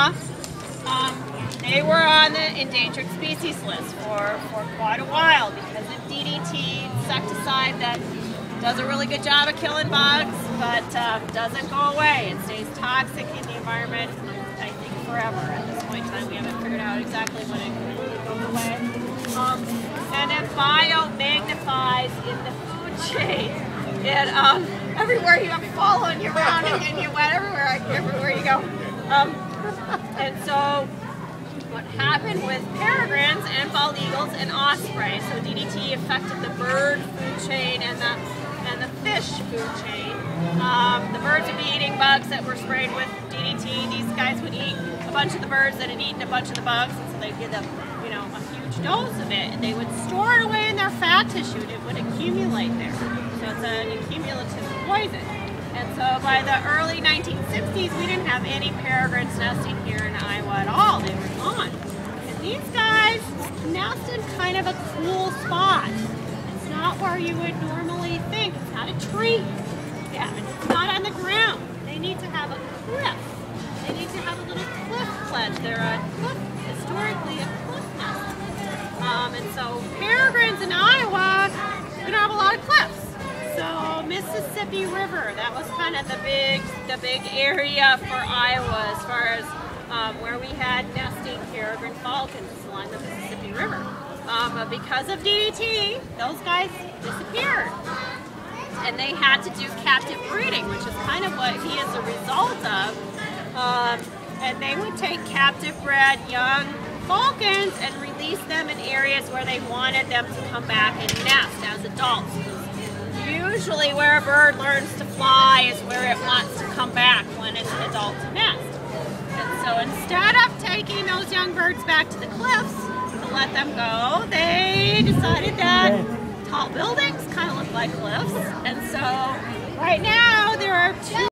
Iowa. They were on the endangered species list for quite a while because of DDT, insecticide that does a really good job of killing bugs, but doesn't go away. It stays toxic in the environment, I think, forever. At this point in time, we haven't figured out exactly when it completely goes away. And it biomagnifies in the food chain. It everywhere you have following you around and getting you wet everywhere you go. And so what happened with peregrines and bald eagles and osprey, so DDT affected the bird food chain and the fish food chain. The birds would be eating bugs that were sprayed with DDT. These guys would eat a bunch of the birds that had eaten a bunch of the bugs, and so they'd give them, a huge dose of it. And they would store it away in their fat tissue, and it would accumulate there. So it's an accumulative poison. And so by the early 1960s, we didn't have any peregrines nesting here in Iowa at all. They were gone. And these guys nest in kind of a cool spot. It's not where you would normally think. It's not a tree. Yeah, it's not on the ground. They need to have a cliff. They need to have a little cliff ledge. They're historically a cliff nest. And so peregrines in Iowa, we don't have a lot of cliffs. So Mississippi River, that was kind of the big area for Iowa as far as where we had nesting peregrine falcons along the Mississippi River. But because of DDT, those guys disappeared. And they had to do captive breeding, which is kind of what he is a result of. And they would take captive bred young falcons and release them in areas where they wanted them to come back and nest as adults. Usually where a bird learns to fly is where it wants to come back when it's an adult to nest. And so instead of taking those young birds back to the cliffs to let them go, they decided that tall buildings kind of look like cliffs. And so right now there are two